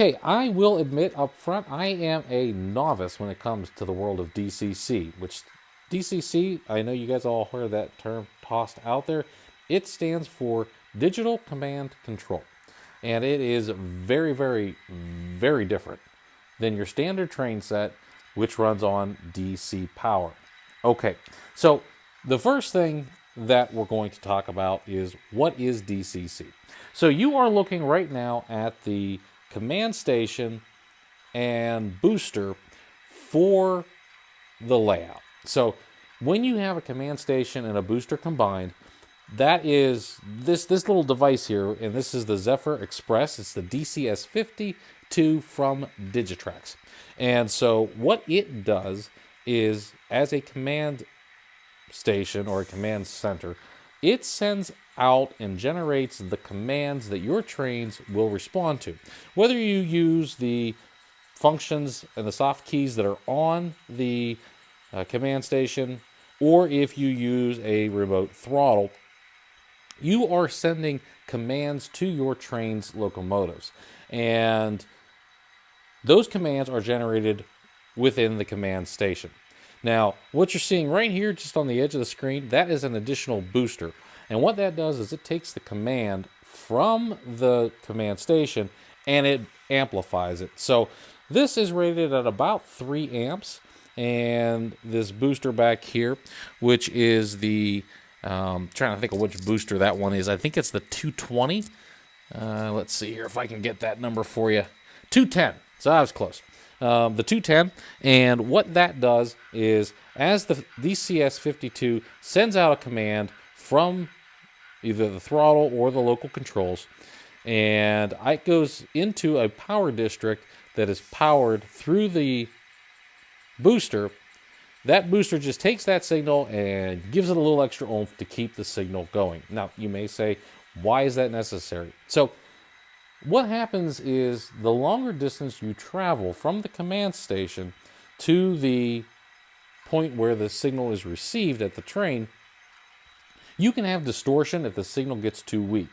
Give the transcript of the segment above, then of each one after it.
Okay, I will admit up front, I am a novice when it comes to the world of DCC, which DCC, I know you guys all heard that term tossed out there. It stands for Digital Command Control. And it is very, very, very different than your standard train set, which runs on DC power. Okay, so the first thing that we're going to talk about is what is DCC. So you are looking right now at the command station and booster for the layout. So when you have a command station and a booster combined, that is this little device here, and this is the Zephyr Express. It's the DCS52 from Digitrax. And so what it does is, as a command station or a command center, it sends out and generates the commands that your trains will respond to. Whether you use the functions and the soft keys that are on the command station, or if you use a remote throttle, you are sending commands to your train's locomotives. And those commands are generated within the command station. Now, what you're seeing right here, just on the edge of the screen, that is an additional booster. And what that does is it takes the command from the command station and it amplifies it. So this is rated at about 3 amps. And this booster back here, which is the, trying to think of which booster that one is. I think it's the 220. Let's see here if I can get that number for you. 210. So I was close. The 210, and what that does is, as the DCS52 sends out a command from either the throttle or the local controls, and it goes into a power district that is powered through the booster, that booster just takes that signal and gives it a little extra oomph to keep the signal going. Now, you may say, why is that necessary? So what happens is, the longer distance you travel from the command station to the point where the signal is received at the train, you can have distortion if the signal gets too weak.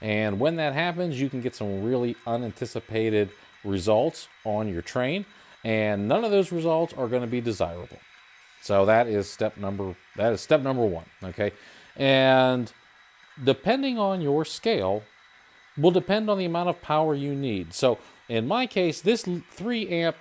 And when that happens, you can get some really unanticipated results on your train, and none of those results are going to be desirable. So that is step number one, okay? And depending on your scale, will depend on the amount of power you need. So in my case, this 3 amp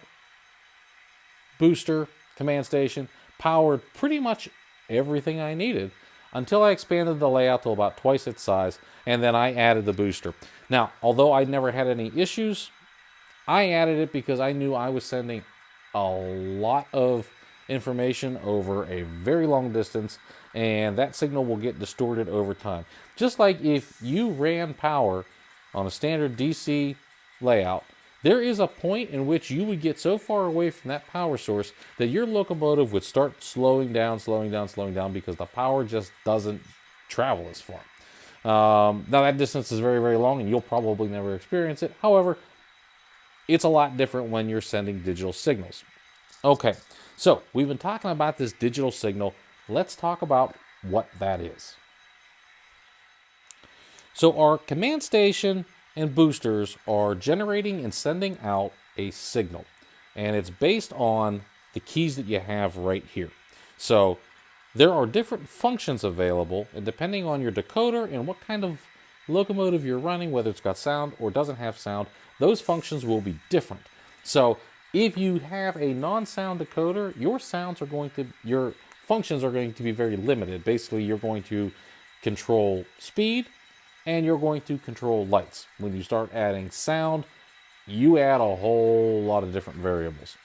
booster command station powered pretty much everything I needed until I expanded the layout to about twice its size, and then I added the booster. Now, although I never had any issues, I added it because I knew I was sending a lot of information over a very long distance, and that signal will get distorted over time. Just like if you ran power on a standard DC layout, there is a point in which you would get so far away from that power source that your locomotive would start slowing down because the power just doesn't travel as far. Now that distance is very, very long and you'll probably never experience it. However, it's a lot different when you're sending digital signals. Okay, so we've been talking about this digital signal. Let's talk about what that is. So our command station and boosters are generating and sending out a signal, and it's based on the keys that you have right here. So there are different functions available, and depending on your decoder and what kind of locomotive you're running, whether it's got sound or doesn't have sound, those functions will be different. So if you have a non-sound decoder, your functions are going to be very limited. Basically, you're going to control speed and you're going to control lights. When you start adding sound, you add a whole lot of different variables.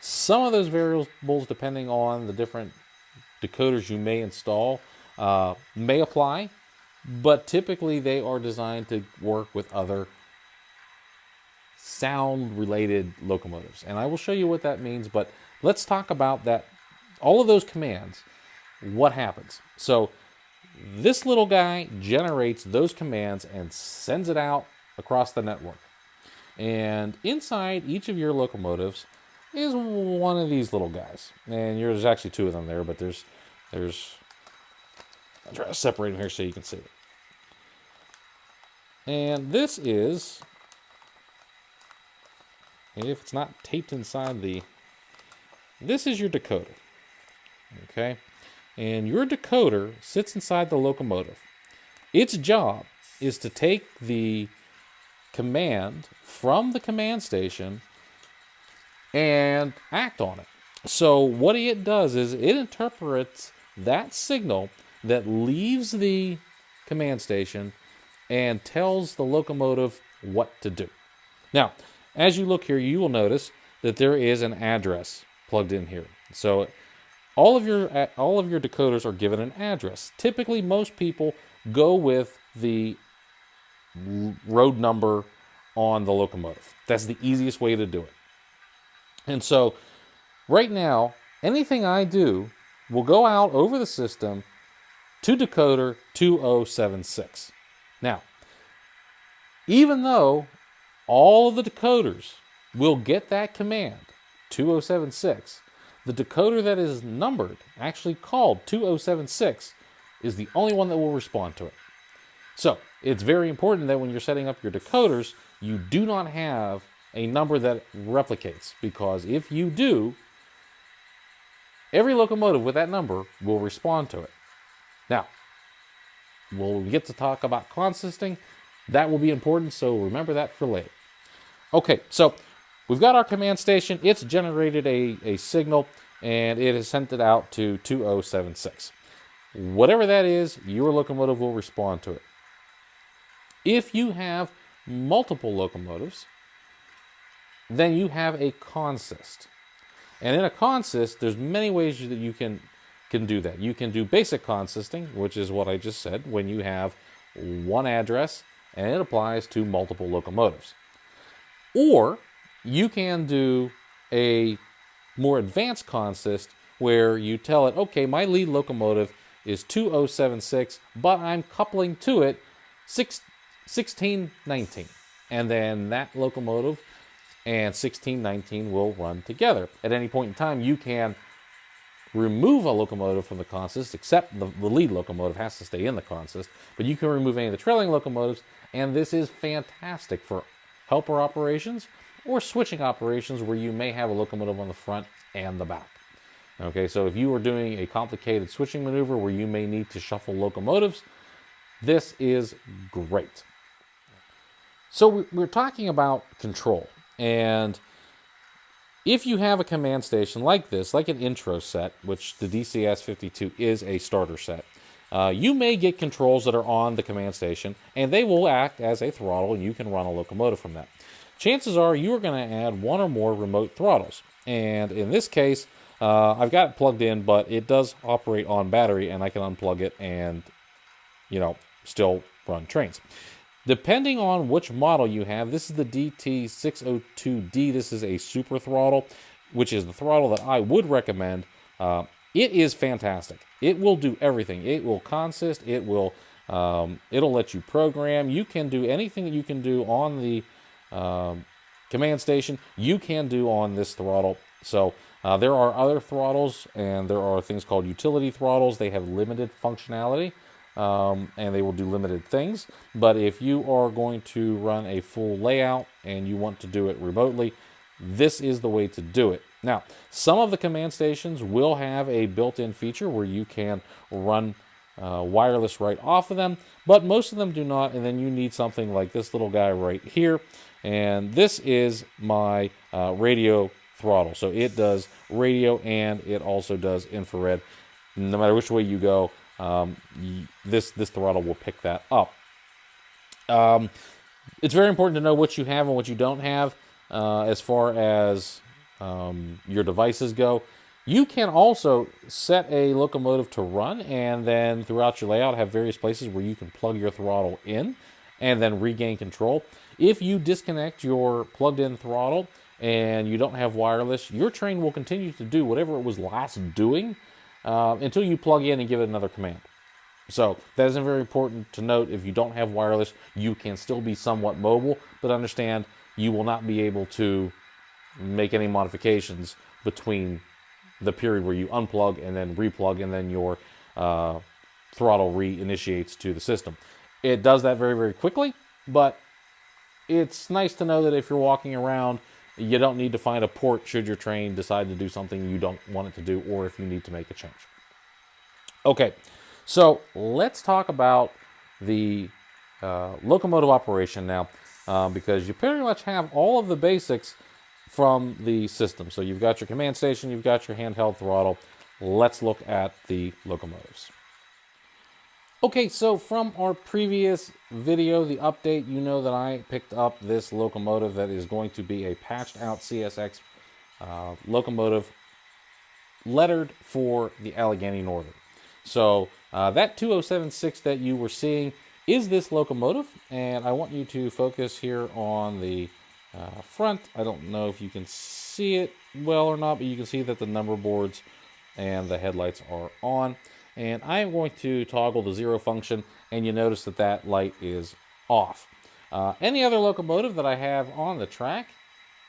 Some of those variables, depending on the different decoders you may install, may apply, but typically they are designed to work with other sound-related locomotives. And I will show you what that means, but let's talk about that. All of those commands, what happens? So this little guy generates those commands and sends it out across the network. And inside each of your locomotives is one of these little guys. And there's actually 2 of them there, but there's I'll try to separate them here so you can see it. And this is if it's not taped inside this is your decoder, okay? And your decoder sits inside the locomotive. Its job is to take the command from the command station and act on it. So what it does is it interprets that signal that leaves the command station and tells the locomotive what to do. Now, as you look here, you will notice that there is an address plugged in here. So all of your decoders are given an address. Typically, most people go with the road number on the locomotive. That's the easiest way to do it. And so right now, anything I do will go out over the system to decoder 2076. Now, even though all of the decoders will get that command, 2076, the decoder that is numbered, actually called 2076, is the only one that will respond to it. So it's very important that when you're setting up your decoders, you do not have a number that replicates, because if you do, every locomotive with that number will respond to it. Now, we'll get to talk about consisting. That will be important, so remember that for later. Okay, so we've got our command station. It's generated a signal, and it has sent it out to 2076. Whatever that is, your locomotive will respond to it. If you have multiple locomotives, then you have a consist. And in a consist, there's many ways that you can do that. You can do basic consisting, which is what I just said, when you have one address and it applies to multiple locomotives. Or you can do a more advanced consist where you tell it, okay, my lead locomotive is 2076, but I'm coupling to it 1619. And then that locomotive and 1619 will run together. At any point in time, you can remove a locomotive from the consist, except the lead locomotive has to stay in the consist, but you can remove any of the trailing locomotives, and this is fantastic for helper operations or switching operations where you may have a locomotive on the front and the back. Okay, so if you are doing a complicated switching maneuver where you may need to shuffle locomotives, this is great. So we're talking about control, and if you have a command station like this, like an intro set, which the DCS52 is a starter set, you may get controls that are on the command station, and they will act as a throttle, and you can run a locomotive from that. Chances are you are going to add one or more remote throttles, and in this case, I've got it plugged in, but it does operate on battery, and I can unplug it and, still run trains. Depending on which model you have, this is the DT602D. This is a super throttle, which is the throttle that I would recommend. It is fantastic. It will do everything. It will consist. It'll let you program. You can do anything that you can do on the command station. You can do on this throttle. So there are other throttles, and there are things called utility throttles. They have limited functionality. And they will do limited things. But if you are going to run a full layout and you want to do it remotely, this is the way to do it. Now, some of the command stations will have a built-in feature where you can run wireless right off of them, but most of them do not, and then you need something like this little guy right here. And this is my radio throttle. So it does radio and it also does infrared. No matter which way you go, this throttle will pick that up. It's very important to know what you have and what you don't have as far as your devices go. You can also set a locomotive to run, and then throughout your layout have various places where you can plug your throttle in and then regain control. If you disconnect your plugged-in throttle and you don't have wireless, your train will continue to do whatever it was last doing until you plug in and give it another command. So that is very important to note. If you don't have wireless, you can still be somewhat mobile, but understand you will not be able to make any modifications between the period where you unplug and then replug and then your throttle reinitiates to the system. It does that very, very quickly, but it's nice to know that if you're walking around you don't need to find a port should your train decide to do something you don't want it to do, or if you need to make a change. Okay, so let's talk about the locomotive operation now, because you pretty much have all of the basics from the system. So you've got your command station, you've got your handheld throttle. Let's look at the locomotives. Okay, so from our previous video, the update, you know that I picked up this locomotive that is going to be a patched out CSX locomotive lettered for the Allegheny Northern. So that 2076 that you were seeing is this locomotive, and I want you to focus here on the front. I don't know if you can see it well or not, but you can see that the number boards and the headlights are on. And I am going to toggle the 0 function, and you notice that that light is off. Any other locomotive that I have on the track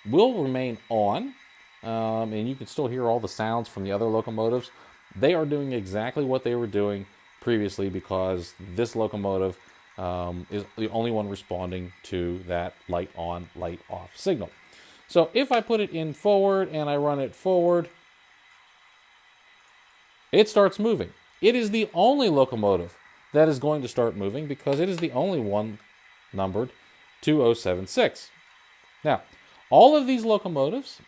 will remain on, and you can still hear all the sounds from the other locomotives. They are doing exactly what they were doing previously, because this locomotive is the only one responding to that light on, light off signal. So if I put it in forward and I run it forward, it starts moving. It is the only locomotive that is going to start moving, because it is the only one numbered 2076. Now, all of these locomotives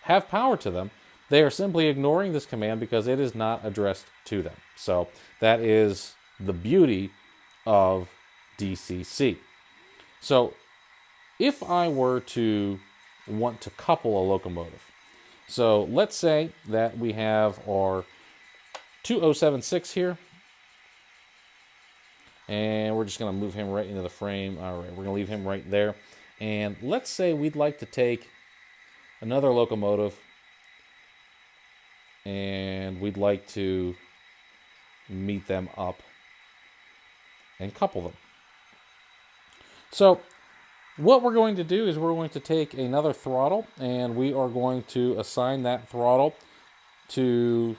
have power to them. They are simply ignoring this command because it is not addressed to them. So that is the beauty of DCC. So if I were to want to couple a locomotive, so let's say that we have our 2076 here, and we're just going to move him right into the frame. All right, we're going to leave him right there. And let's say we'd like to take another locomotive, and we'd like to meet them up and couple them. So what we're going to do is we're going to take another throttle, and we are going to assign that throttle to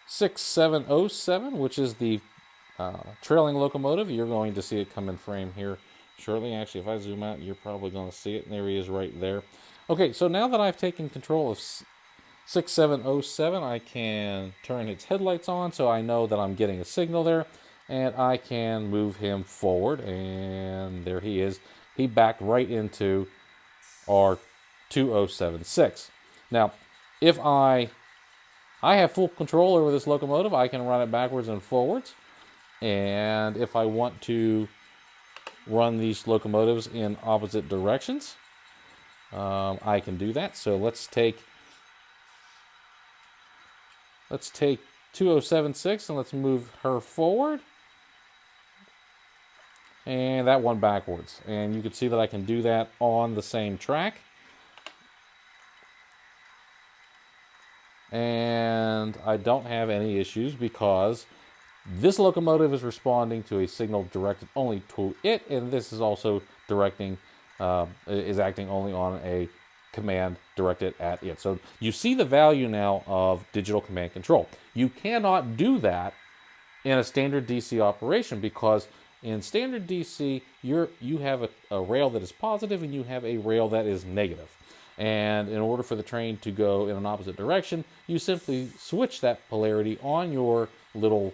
6707, which is the trailing locomotive. You're going to see it come in frame here shortly. Actually, if I zoom out, you're probably going to see it. And there he is right there. Okay, so now that I've taken control of 6707, I can turn its headlights on, so I know that I'm getting a signal there. And I can move him forward, and there he is. He backed right into our 2076. Now, if I have full control over this locomotive, I can run it backwards and forwards. And if I want to run these locomotives in opposite directions, I can do that. So let's take 2076 and let's move her forward. And that one backwards. And you can see that I can do that on the same track. And I don't have any issues, because this locomotive is responding to a signal directed only to it, and this is also acting only on a command directed at it. So you see the value now of digital command control. You cannot do that in a standard DC operation, because in standard DC, you have a rail that is positive and you have a rail that is negative. And in order for the train to go in an opposite direction, you simply switch that polarity on your little,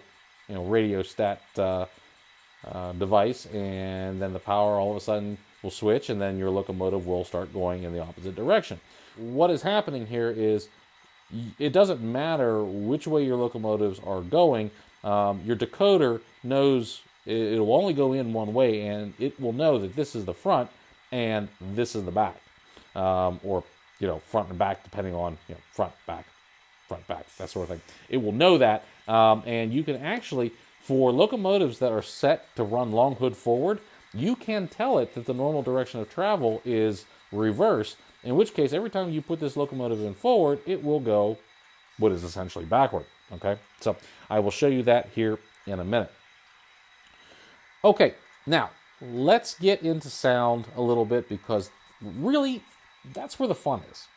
radio stat device, and then the power all of a sudden will switch, and then your locomotive will start going in the opposite direction. What is happening here is it doesn't matter which way your locomotives are going. Your decoder knows it will only go in one way, and it will know that this is the front and this is the back. Or front and back, depending on front, back, that sort of thing. It will know that, and you can actually, for locomotives that are set to run long hood forward, you can tell it that the normal direction of travel is reverse, in which case every time you put this locomotive in forward, it will go what is essentially backward. Okay, so I will show you that here in a minute. Okay, now let's get into sound a little bit, because really that's where the fun is.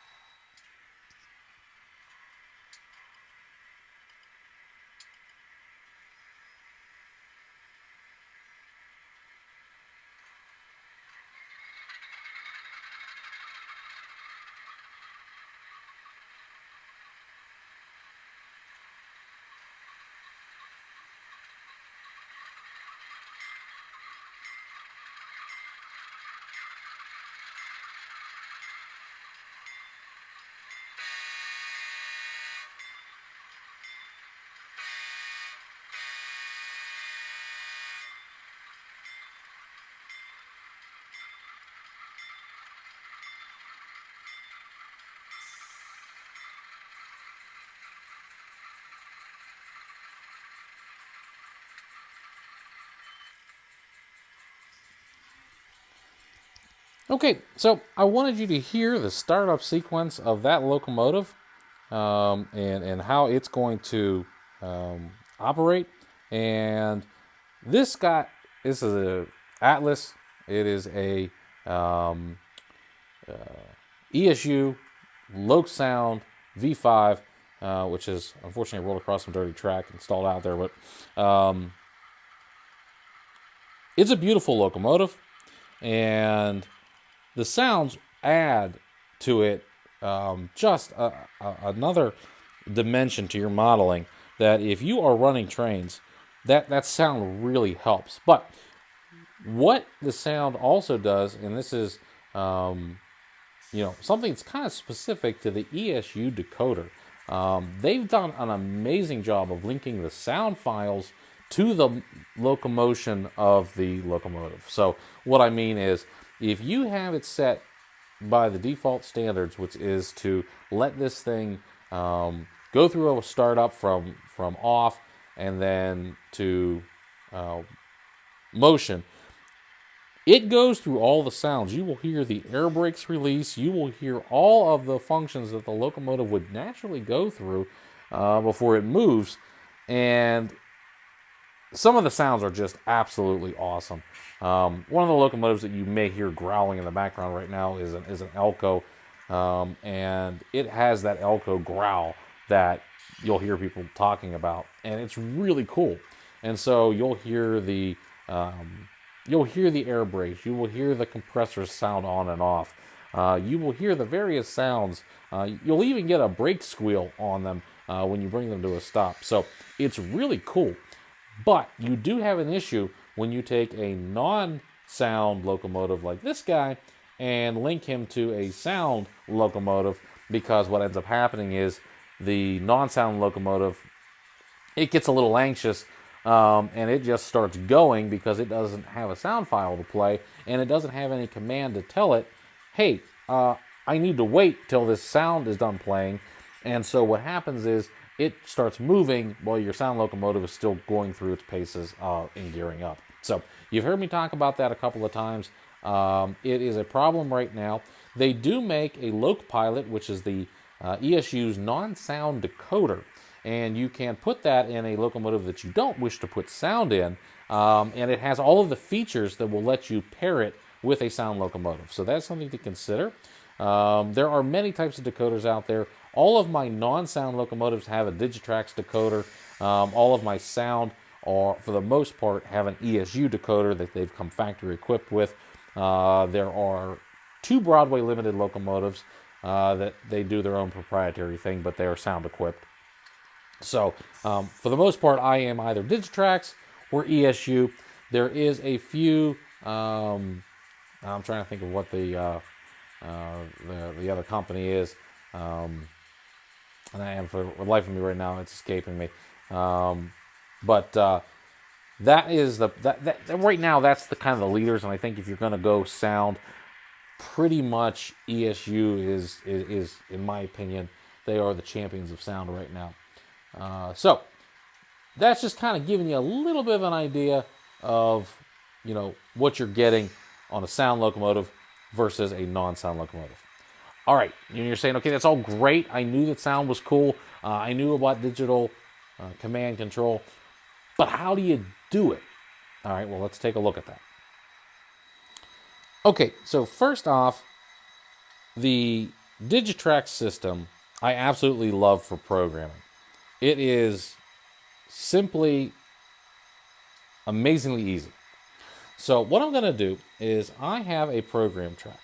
Okay, so I wanted you to hear the startup sequence of that locomotive, and how it's going to operate. And this is a Atlas. It is a ESU Loc Sound V5, which is unfortunately rolled across some dirty track installed out there, but it's a beautiful locomotive, and the sounds add to it just another dimension to your modeling, that if you are running trains, that sound really helps. But what the sound also does, and this is something that's kind of specific to the ESU decoder, they've done an amazing job of linking the sound files to the locomotion of the locomotive. So what I mean is, if you have it set by the default standards, which is to let this thing go through a startup from off and then to motion, it goes through all the sounds. You will hear the air brakes release. You will hear all of the functions that the locomotive would naturally go through before it moves. And some of the sounds are just absolutely awesome. One of the locomotives that you may hear growling in the background right now is an Elco, and it has that Elco growl that you'll hear people talking about, and it's really cool. And so you'll hear the air brakes, you will hear the compressors sound on and off, you will hear the various sounds. You'll even get a brake squeal on them when you bring them to a stop. So it's really cool. But you do have an issue when you take a non-sound locomotive like this guy and link him to a sound locomotive, because what ends up happening is the non-sound locomotive, it gets a little anxious, and it just starts going because it doesn't have a sound file to play, and it doesn't have any command to tell it, hey, I need to wait till this sound is done playing. And so what happens is, it starts moving while your sound locomotive is still going through its paces and gearing up. So you've heard me talk about that a couple of times. It is a problem right now. They do make a LoCPilot, which is the ESU's non-sound decoder, and you can put that in a locomotive that you don't wish to put sound in, and it has all of the features that will let you pair it with a sound locomotive. So that's something to consider. There are many types of decoders out there. All of my non-sound locomotives have a Digitrax decoder. All of my sound, for the most part, have an ESU decoder that they've come factory equipped with. There are 2 Broadway limited locomotives that they do their own proprietary thing, but they are sound equipped. So for the most part, I am either Digitrax or ESU. There is a few. I'm trying to think of what the other company is. And I am, for the life of me right now, it's escaping me. But that is that right now, that's the kind of the leaders. And I think if you're going to go sound, pretty much ESU is in my opinion, they are the champions of sound right now. So that's just kind of giving you a little bit of an idea of what you're getting on a sound locomotive versus a non-sound locomotive. All right, you're saying, okay, that's all great. I knew that sound was cool. I knew about digital command control. But how do you do it? All right, well, let's take a look at that. Okay, so first off, the Digitrax system, I absolutely love for programming. It is simply amazingly easy. So what I'm going to do is I have a program track.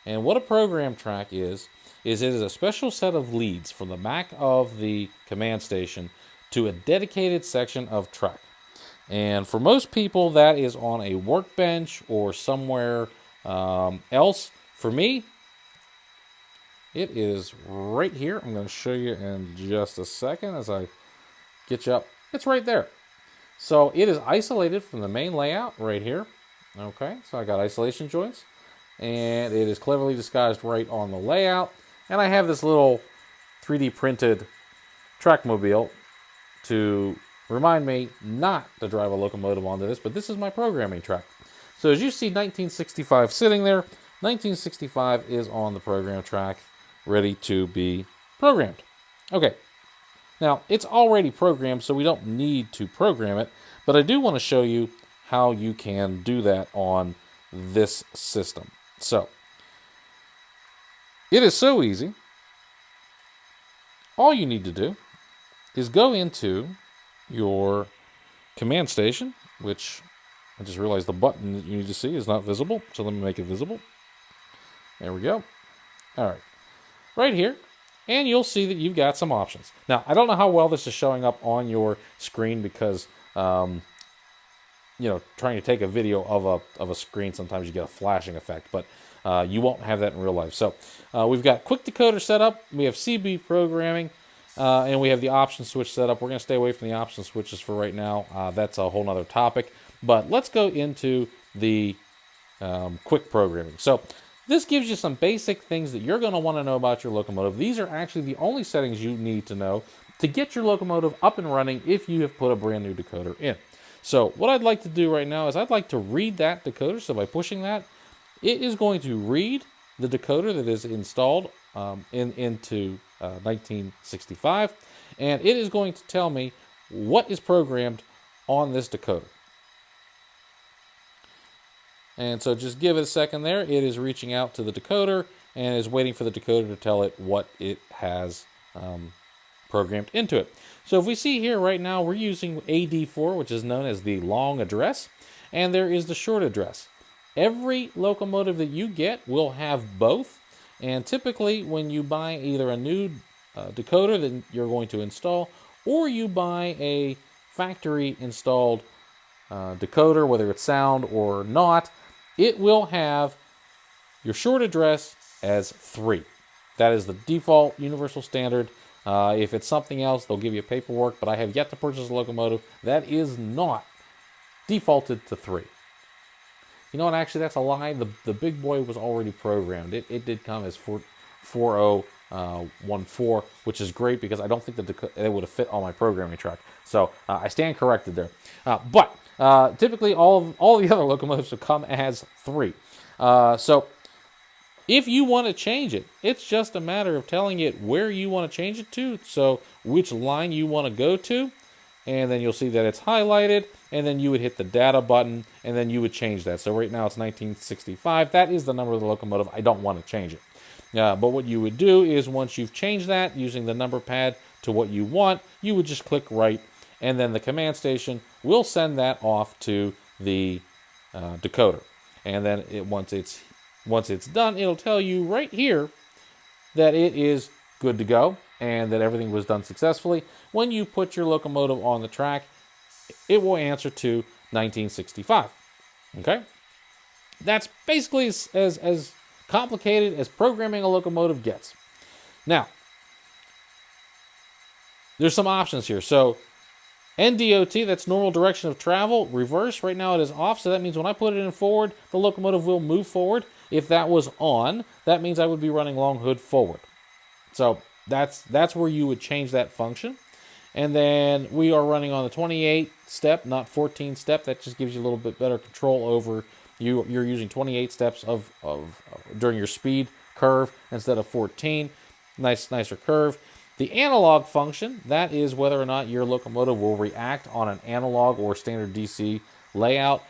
And what a program track is it is a special set of leads from the back of the command station to a dedicated section of track. And for most people, that is on a workbench or somewhere else. For me, it is right here. I'm going to show you in just a second as I get you up. It's right there. So it is isolated from the main layout right here. Okay, so I got isolation joints. And it is cleverly disguised right on the layout. And I have this little 3D printed trackmobile to remind me not to drive a locomotive onto this, but this is my programming track. So as you see 1965 sitting there, 1965 is on the program track, ready to be programmed. Okay, now it's already programmed, so we don't need to program it, but I do want to show you how you can do that on this system. So, it is so easy. All you need to do is go into your command station, which I just realized the button that you need to see is not visible, so let me make it visible. There we go. All right, right here, and you'll see that you've got some options. Now, I don't know how well this is showing up on your screen because, trying to take a video of a screen, sometimes you get a flashing effect, but you won't have that in real life. So we've got quick decoder set up, we have CB programming, and we have the option switch set up. We're going to stay away from the option switches for right now. That's a whole nother topic. But let's go into the quick programming. So this gives you some basic things that you're going to want to know about your locomotive. These are actually the only settings you need to know to get your locomotive up and running if you have put a brand new decoder in. So what I'd like to do right now is I'd like to read that decoder. So by pushing that, it is going to read the decoder that is installed into 1965, and it is going to tell me what is programmed on this decoder. And so just give it a second there. It is reaching out to the decoder and is waiting for the decoder to tell it what it has programmed into it. So if we see here right now, we're using AD4, which is known as the long address, and there is the short address. Every locomotive that you get will have both, and typically when you buy either a new decoder that you're going to install, or you buy a factory installed decoder, whether it's sound or not, it will have your short address as 3. That is the default universal standard. If it's something else, they'll give you paperwork, but I have yet to purchase a locomotive that is not defaulted to 3. You know what, actually that's a lie. The big boy was already programmed. It did come as 4014, which is great because I don't think that it would have fit on my programming track. So I stand corrected there. But typically all the other locomotives will come as 3. So if you want to change it, it's just a matter of telling it where you want to change it to, so which line you want to go to, and then you'll see that it's highlighted, and then you would hit the data button, and then you would change that. So right now it's 1965. That is the number of the locomotive. I don't want to change it. But what you would do is once you've changed that using the number pad to what you want, you would just click right, and then the command station will send that off to the decoder. And then once it's done, it'll tell you right here that it is good to go and that everything was done successfully. When you put your locomotive on the track, it will answer to 1965. Okay? That's basically as complicated as programming a locomotive gets. Now, there's some options here. So, NDOT, that's normal direction of travel. Reverse, right now it is off, so that means when I put it in forward, the locomotive will move forward. If that was on, that means I would be running long hood forward. So that's where you would change that function. And then we are running on the 28 step, not 14 step. That just gives you a little bit better control over you. You're using 28 steps of during your speed curve instead of 14. Nicer curve. The analog function, that is whether or not your locomotive will react on an analog or standard DC layout.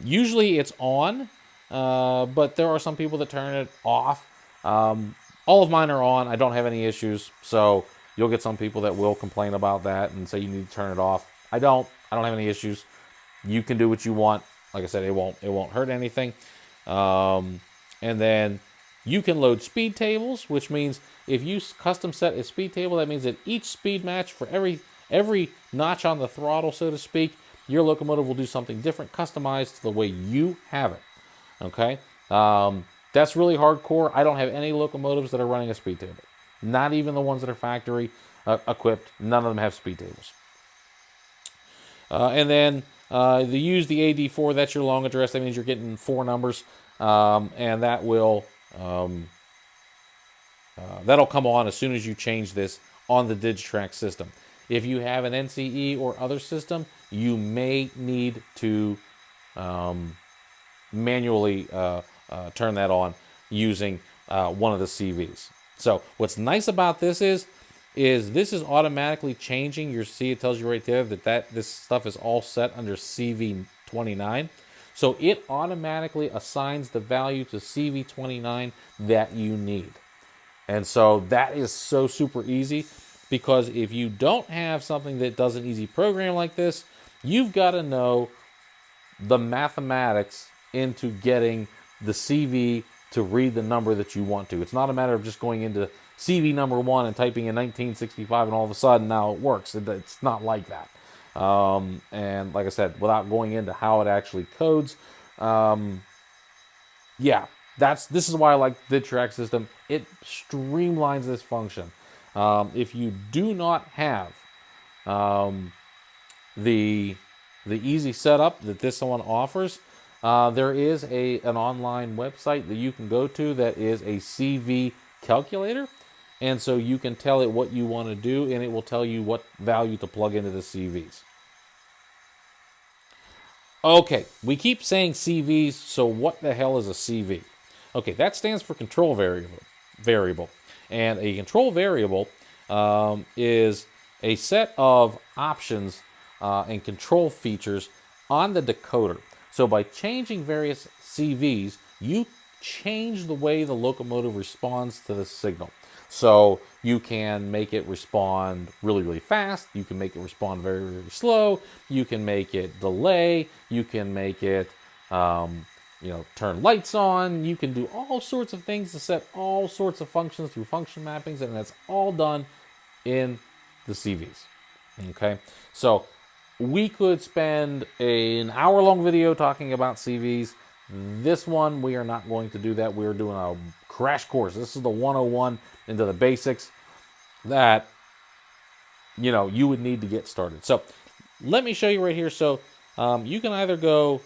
Usually it's on, but there are some people that turn it off. All of mine are on. I don't have any issues, so you'll get some people that will complain about that and say you need to turn it off. I don't have any issues. You can do what you want. Like I said, it won't hurt anything. And then you can load speed tables, which means if you custom set a speed table, that means that each speed match for every notch on the throttle, so to speak, your locomotive will do something different, customized to the way you have it. Okay? That's really hardcore. I don't have any locomotives that are running a speed table. Not even the ones that are factory equipped. None of them have speed tables. And then they use the AD4. That's your long address. That means you're getting 4 numbers. And that will that'll come on as soon as you change this on the Digitrax system. If you have an NCE or other system, you may need to manually turn that on using one of the CVs. So what's nice about this is this is automatically changing. You see, it tells you right there that this stuff is all set under CV29. So it automatically assigns the value to CV29 that you need. And so that is so super easy, because if you don't have something that does an easy program like this, you've got to know the mathematics into getting the CV to read the number that you want to. It's not a matter of just going into CV number 1 and typing in 1965 and all of a sudden now it works. It's not like that. And like I said, without going into how it actually codes, yeah, this is why I like the Digitrax system. It streamlines this function. If you do not have the easy setup that this one offers, there is an online website that you can go to that is a CV calculator. And so you can tell it what you want to do, and it will tell you what value to plug into the CVs. Okay, we keep saying CVs, so what the hell is a CV? Okay, that stands for control variable. And a control variable is a set of options and control features on the decoder. So by changing various CVs, you change the way the locomotive responds to the signal. So you can make it respond really, really fast. You can make it respond very, very slow. You can make it delay. You can make it, turn lights on. You can do all sorts of things to set all sorts of functions through function mappings, and that's all done in the CVs. Okay, so we could spend an hour-long video talking about CVs. This one, we are not going to do that. We are doing a crash course. This is the 101 into the basics that, you would need to get started. So let me show you right here. So you can either go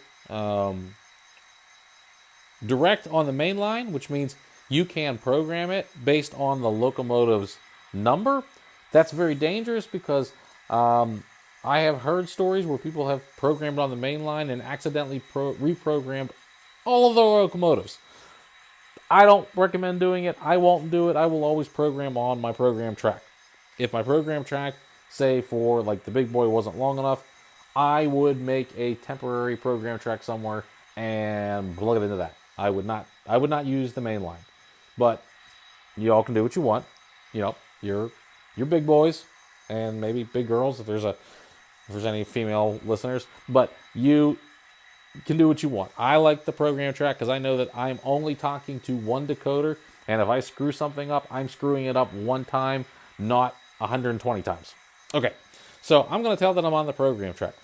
direct on the main line, which means you can program it based on the locomotive's number. That's very dangerous because I have heard stories where people have programmed on the main line and accidentally reprogrammed all of the locomotives. I don't recommend doing it. I won't do it. I will always program on my program track. If my program track, say for like the big boy, wasn't long enough, I would make a temporary program track somewhere and plug it into that. I would not use the main line. But you all can do what you want. You're big boys and maybe big girls if there's any female listeners, but you can do what you want. I like the program track because I know that I'm only talking to one decoder, and if I screw something up, I'm screwing it up one time, not 120 times. Okay, so I'm going to tell that I'm on the program track.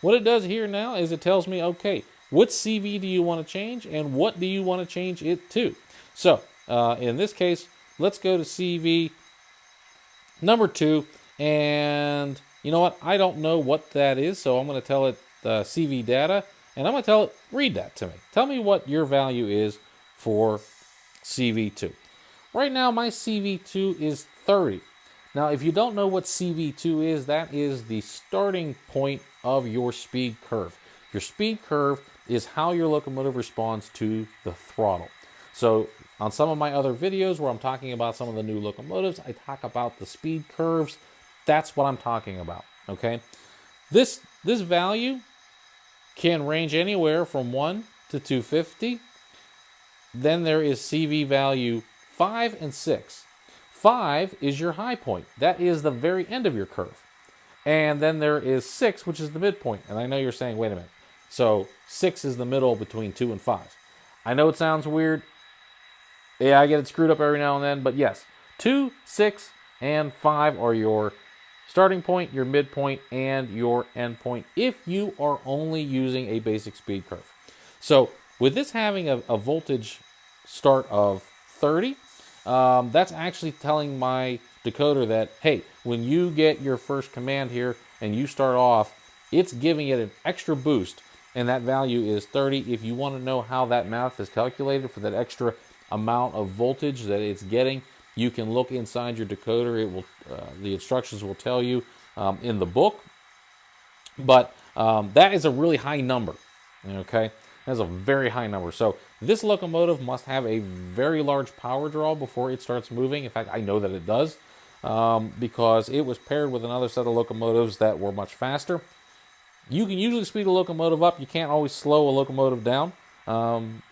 What it does here now is it tells me, okay, what CV do you want to change, and what do you want to change it to? So in this case, let's go to CV number 2, and you know what? I don't know what that is, so I'm going to tell it CV data, and I'm going to tell it, read that to me. Tell me what your value is for CV2. Right now, my CV2 is 30. Now, if you don't know what CV2 is, that is the starting point of your speed curve. Your speed curve is how your locomotive responds to the throttle. So on some of my other videos where I'm talking about some of the new locomotives, I talk about the speed curves. That's what I'm talking about, okay? This value can range anywhere from 1 to 250. Then there is CV value 5 and 6. 5 is your high point. That is the very end of your curve. And then there is 6, which is the midpoint. And I know you're saying, wait a minute. So 6 is the middle between 2 and 5. I know it sounds weird. Yeah, I get it screwed up every now and then. But yes, 2, 6, and 5 are your starting point, your midpoint, and your end point if you are only using a basic speed curve. So with this having a voltage start of 30, that's actually telling my decoder that, hey, when you get your first command here and you start off, it's giving it an extra boost, and that value is 30. If you want to know how that math is calculated for that extra amount of voltage that it's getting, you can look inside your decoder. It will, the instructions will tell you in the book. But that is a really high number. Okay, That's a very high number. So this locomotive must have a very large power draw before it starts moving. In fact, I know that it does, because it was paired with another set of locomotives that were much faster. You can usually speed a locomotive up. You can't always slow a locomotive down,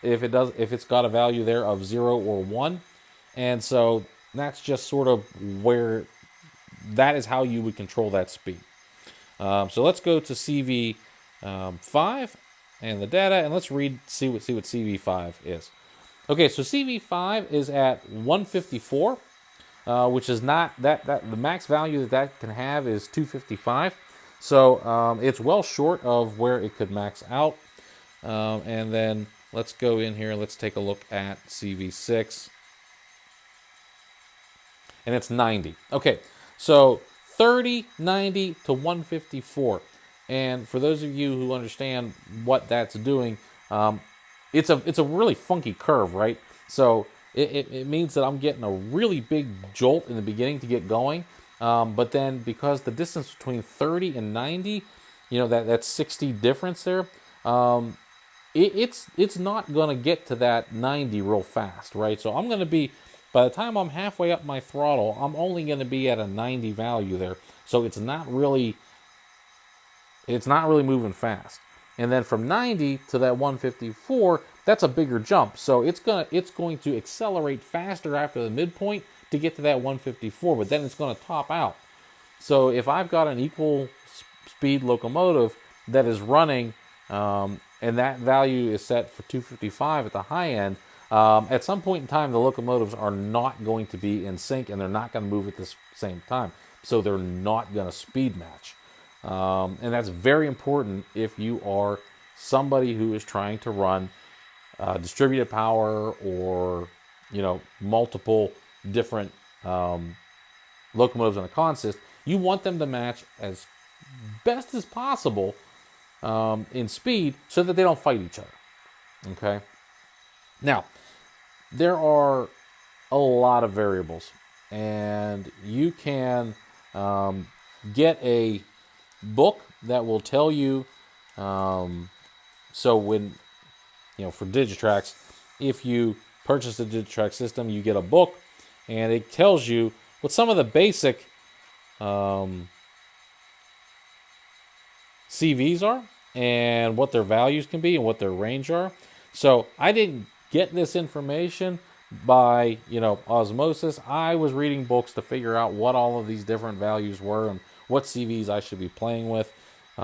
if it's got a value there of 0 or 1. And so that's just sort of where, that is how you would control that speed. So let's go to CV5 and the data, and let's see what CV5 is. Okay, so CV5 is at 154, which is not that the max value that can have is 255. So it's well short of where it could max out. And then let's go in here and let's take a look at CV6. And it's 90. Okay, so 30, 90 to 154. And for those of you who understand what that's doing, it's a really funky curve, right? So it means that I'm getting a really big jolt in the beginning to get going. But then because the distance between 30 and 90, that's 60 difference there, it's not going to get to that 90 real fast, right? So I'm going to be, by the time I'm halfway up my throttle, I'm only going to be at a 90 value there. So it's not really moving fast. And then from 90 to that 154, that's a bigger jump. So it's going to accelerate faster after the midpoint to get to that 154, but then it's going to top out. So if I've got an equal speed locomotive that is running, and that value is set for 255 at the high end, at some point in time, the locomotives are not going to be in sync, and they're not going to move at the same time. So they're not going to speed match. And that's very important if you are somebody who is trying to run distributed power or, multiple different locomotives on a consist. You want them to match as best as possible in speed so that they don't fight each other. Okay? Now, there are a lot of variables, and you can get a book that will tell you, so when, for Digitrax, if you purchase the Digitrax system, you get a book, and it tells you what some of the basic CVs are, and what their values can be, and what their range are. So I didn't get this information by, osmosis. I was reading books to figure out what all of these different values were and what CVs I should be playing with. We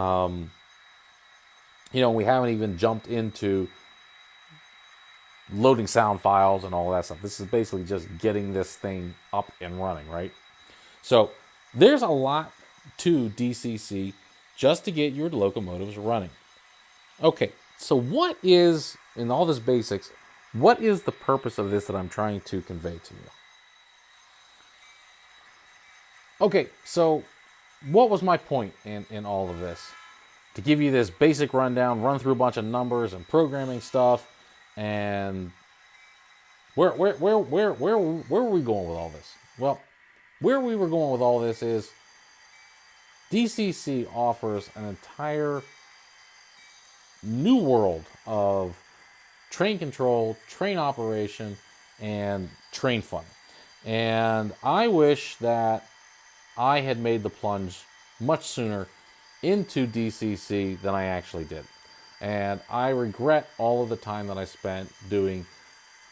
haven't even jumped into loading sound files and all that stuff. This is basically just getting this thing up and running, right? So there's a lot to DCC just to get your locomotives running. Okay, so what is, in all this basics, what is the purpose of this that I'm trying to convey to you? Okay, so what was my point in all of this? To give you this basic rundown, run through a bunch of numbers and programming stuff, and where were we going with all this? Well, where we were going with all this is DCC offers an entire new world of train control, train operation, and train fun. And I wish that I had made the plunge much sooner into DCC than I actually did. And I regret all of the time that I spent doing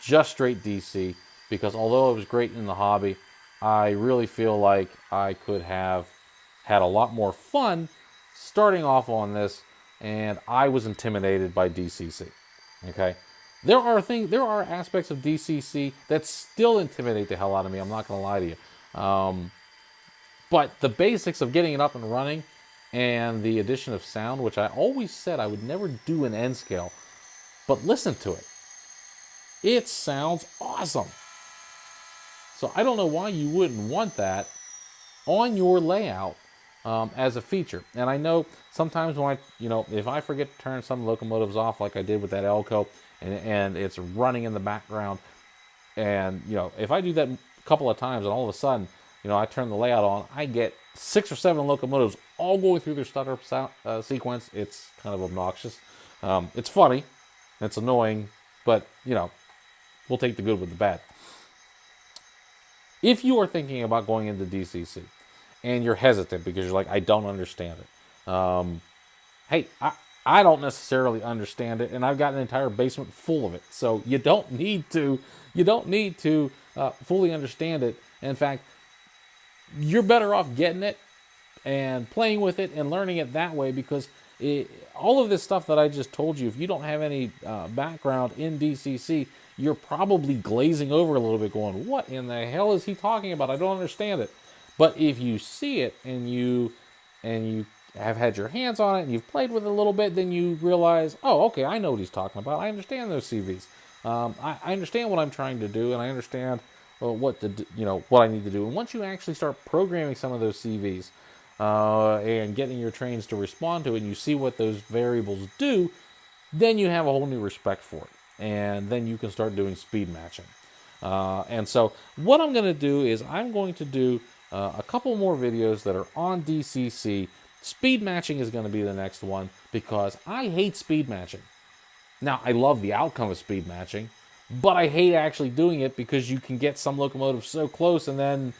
just straight DC, because although it was great in the hobby, I really feel like I could have had a lot more fun starting off on this, and I was intimidated by DCC. Okay? There are aspects of DCC that still intimidate the hell out of me. I'm not going to lie to you. But the basics of getting it up and running, and the addition of sound, which I always said I would never do an N scale, but listen to it. It sounds awesome. So I don't know why you wouldn't want that on your layout as a feature. And I know sometimes when if I forget to turn some locomotives off, like I did with that Elco, and it's running in the background, and if I do that a couple of times, and all of a sudden I turn the layout on, I get 6 or 7 locomotives all going through their stutter sequence. It's kind of obnoxious. It's funny, It's annoying, but, you know, we'll take the good with the bad. If you are thinking about going into DCC and you're hesitant because you're like, I don't understand it. Hey, I don't necessarily understand it, and I've got an entire basement full of it. So you don't need to fully understand it. In fact, you're better off getting it and playing with it and learning it that way, because all of this stuff that I just told you, if you don't have any background in DCC, you're probably glazing over a little bit going, what in the hell is he talking about? I don't understand it. But if you see it and you have had your hands on it and you've played with it a little bit, then you realize, oh, okay, I know what he's talking about. I understand those CVs. I understand what I'm trying to do, and I understand what I need to do. And once you actually start programming some of those CVs and getting your trains to respond to it, and you see what those variables do, then you have a whole new respect for it. And then you can start doing speed matching. And so what I'm going to do is I'm going to do a couple more videos that are on DCC. Speed matching is going to be the next one, because I hate speed matching. Now, I love the outcome of speed matching, but I hate actually doing it, because you can get some locomotives so close and then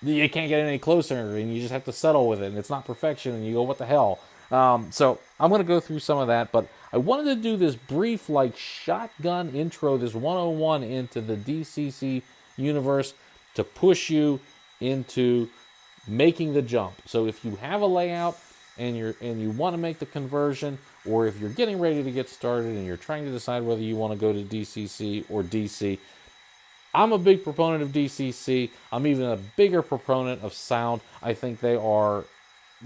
you can't get any closer, and you just have to settle with it, and it's not perfection, and you go, what the hell? So I'm going to go through some of that, but I wanted to do this brief, like, shotgun intro, this 101 into the DCC universe to push you into making the jump. So if you have a layout and you want to make the conversion, or if you're getting ready to get started and you're trying to decide whether you want to go to DCC or DC, I'm a big proponent of DCC. I'm even a bigger proponent of sound. I think they are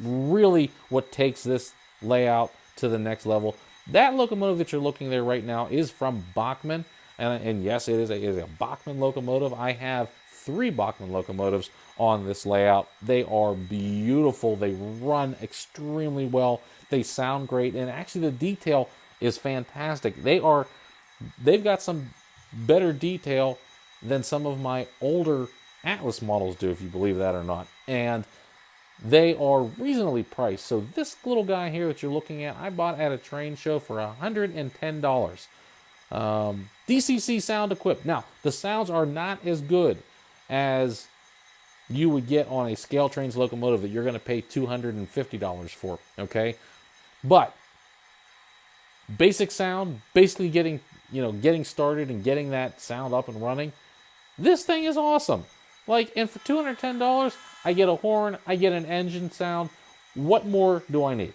really what takes this layout to the next level. That locomotive that you're looking there right now is from Bachmann, and yes, it is a Bachmann locomotive. I have 3 Bachmann locomotives on this layout. They are beautiful. They run extremely well. They sound great, and actually the detail is fantastic. They've got some better detail than some of my older Atlas models do, if you believe that or not. And they are reasonably priced. So this little guy here that you're looking at, I bought at a train show for $110. DCC sound equipped. Now, the sounds are not as good as you would get on a Scale Trains locomotive that you're going to pay $250 for, okay? But basic sound, basically getting started and getting that sound up and running, this thing is awesome. Like, and for $210, I get a horn, I get an engine sound. What more do I need?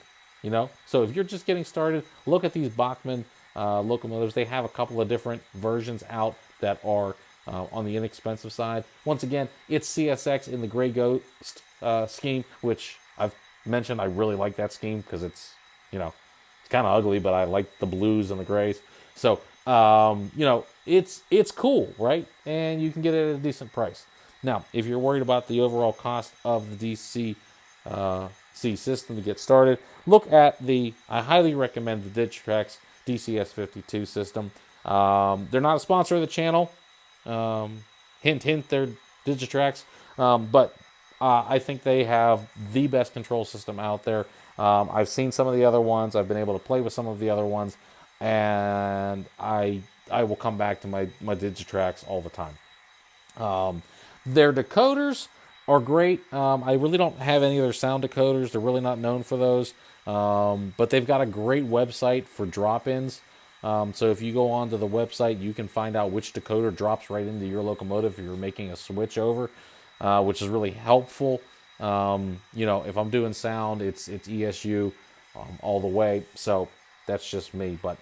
So if you're just getting started, look at these Bachmann locomotives. They have a couple of different versions out that are on the inexpensive side. Once again, it's CSX in the Gray Ghost scheme, which I've mentioned. I really like that scheme because it's kind of ugly, but I like the blues and the grays. So, it's cool, right? And you can get it at a decent price. Now, if you're worried about the overall cost of the DCC system to get started, look at I highly recommend the Digitrax DCS52 system. They're not a sponsor of the channel. Hint, hint, they're Digitrax. But I think they have the best control system out there. I've seen some of the other ones. I've been able to play with some of the other ones. And I will come back to my Digitrax all the time. Their decoders are great. I really don't have any of their sound decoders. They're really not known for those. But they've got a great website for drop-ins. So if you go onto the website, you can find out which decoder drops right into your locomotive if you're making a switch over, which is really helpful. If I'm doing sound, it's ESU all the way. So that's just me. But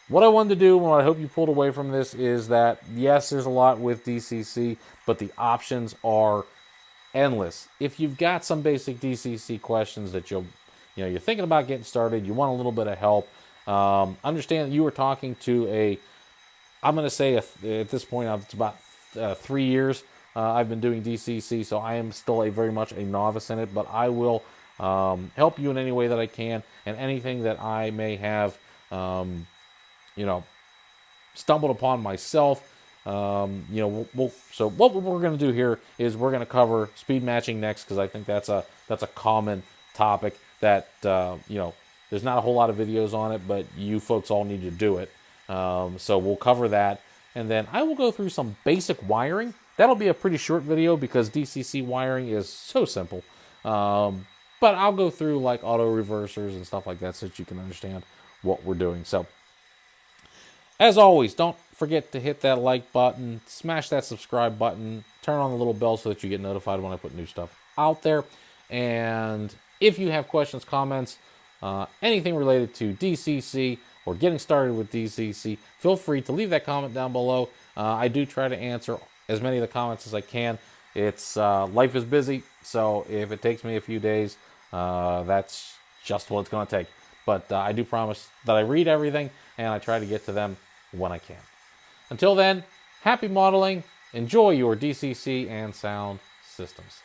what I wanted to do, and what I hope you pulled away from this, is that yes, there's a lot with DCC, but the options are endless. If you've got some basic DCC questions that you're thinking about getting started, you want a little bit of help. Understand that you were talking to I'm going to say at this point, it's about 3 years I've been doing DCC, so I am still very much a novice in it, but I will help you in any way that I can, and anything that I may have, stumbled upon myself. So what we're going to do here is we're going to cover speed matching next, because I think that's a common topic that There's not a whole lot of videos on it, but you folks all need to do it. So we'll cover that. And then I will go through some basic wiring. That'll be a pretty short video because DCC wiring is so simple. But I'll go through like auto reversers and stuff like that so that you can understand what we're doing. So as always, don't forget to hit that like button, smash that subscribe button, turn on the little bell so that you get notified when I put new stuff out there. And if you have questions, comments, anything related to DCC or getting started with DCC, feel free to leave that comment down below. I do try to answer as many of the comments as I can. It's life is busy, so if it takes me a few days, that's just what it's going to take. But I do promise that I read everything and I try to get to them when I can. Until then, happy modeling, enjoy your DCC and sound systems.